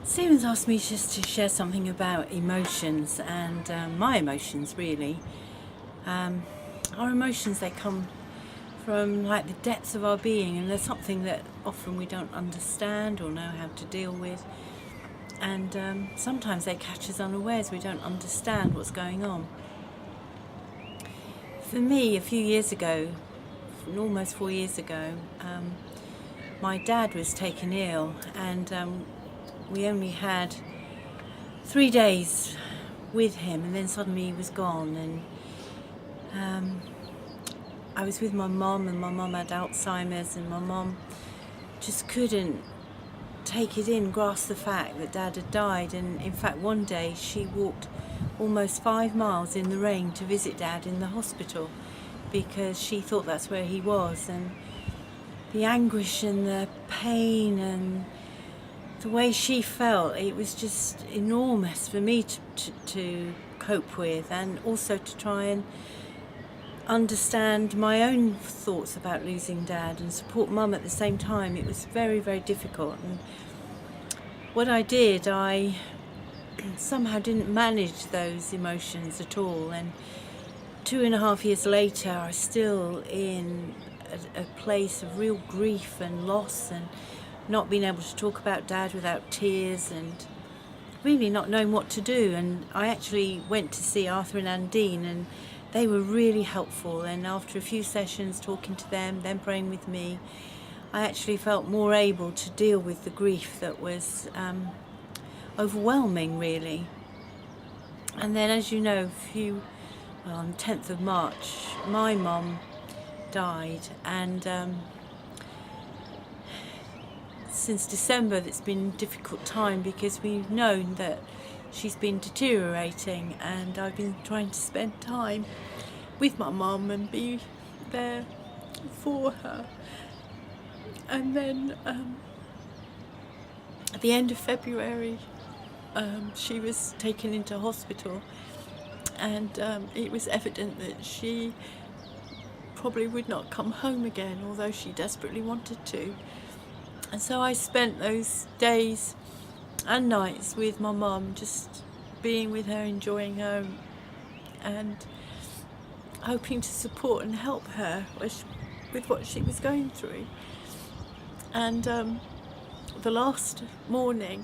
Stephen's asked me just to share something about emotions and my emotions, really. Our emotions, they come from like the depths of our being, and there's something that often we don't understand or know how to deal with. And sometimes they catch us unawares, we don't understand what's going on. For me, a few years ago, almost 4 years ago, my dad was taken ill, and we only had 3 days with him, and then suddenly he was gone. And I was with my mum, and my mum had Alzheimer's, and my mum just couldn't take it in, grasp the fact that Dad had died. And in fact, one day she walked almost 5 miles in the rain to visit Dad in the hospital because she thought that's where he was. And the anguish and the pain and the way she felt, it was just enormous for me to cope with, and also to try and understand my own thoughts about losing Dad and support Mum at the same time. It was very, very difficult. And what I did, I somehow didn't manage those emotions at all. And 2.5 years later, I was still in a place of real grief and loss, and not being able to talk about Dad without tears, and really not knowing what to do. And I actually went to see Arthur and Andine, and they were really helpful. And after a few sessions talking to them, praying with me, I actually felt more able to deal with the grief that was overwhelming, really. And then, as you know, on 10th of March, my mum died, and since December it's been a difficult time because we've known that she's been deteriorating, and I've been trying to spend time with my mum and be there for her. And then at the end of February, she was taken into hospital, and it was evident that she probably would not come home again, although she desperately wanted to. And so I spent those days and nights with my mum, just being with her, enjoying her, and hoping to support and help her with what she was going through. And the last morning,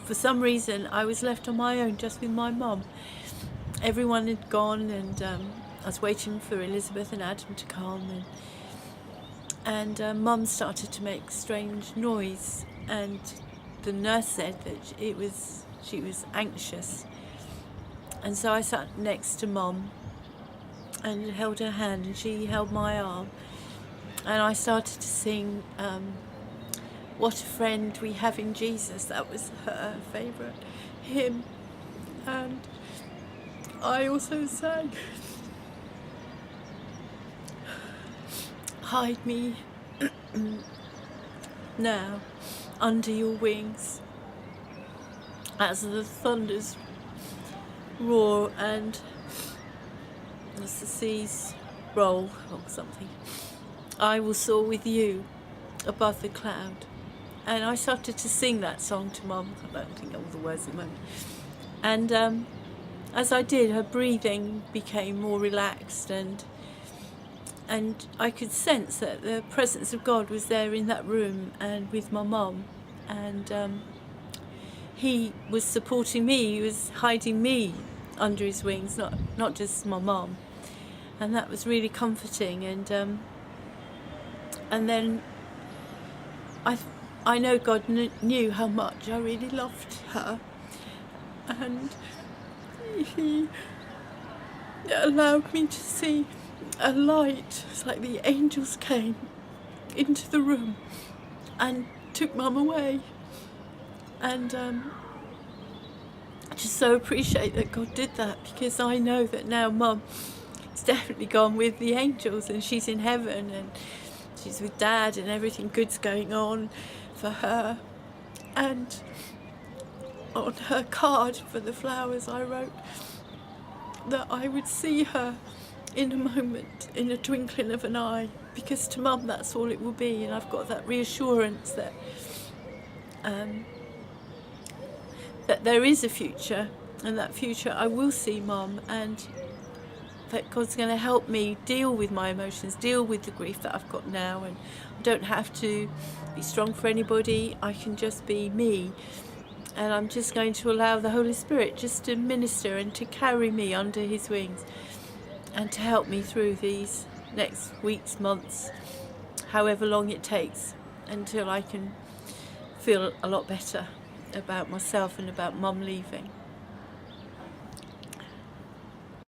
for some reason, I was left on my own, just with my mum. Everyone had gone, and I was waiting for Elizabeth and Adam to come, and Mum started to make strange noise, and the nurse said that she was anxious. And so I sat next to Mum and held her hand, and she held my arm, and I started to sing What a Friend We Have in Jesus. That was her favourite hymn. And I also sang Hide Me Now Under Your Wings, as the thunders roar and as the seas roll, or something. I will soar with you above the cloud. And I started to sing that song to Mum. I don't think all the words at the moment. And as I did, her breathing became more relaxed, and I could sense that the presence of God was there in that room and with my mum. And he was supporting me, he was hiding me under his wings, not just my mum. And that was really comforting. And then I know God knew how much I really loved her, and he allowed me to see a light. It's like the angels came into the room and took Mum away. And I just so appreciate that God did that, because I know that now Mum is definitely gone with the angels, and she's in heaven, and she's with Dad, and everything good's going on for her. And on her card for the flowers, I wrote that I would see her in a moment, in a twinkling of an eye, because to Mum that's all it will be. And I've got that reassurance that that there is a future, and that future I will see Mum, and that God's going to help me deal with my emotions, deal with the grief that I've got now, and I don't have to be strong for anybody. I can just be me, and I'm just going to allow the Holy Spirit just to minister and to carry me under His wings and to help me through these next weeks, months, however long it takes, until I can feel a lot better about myself and about Mum leaving.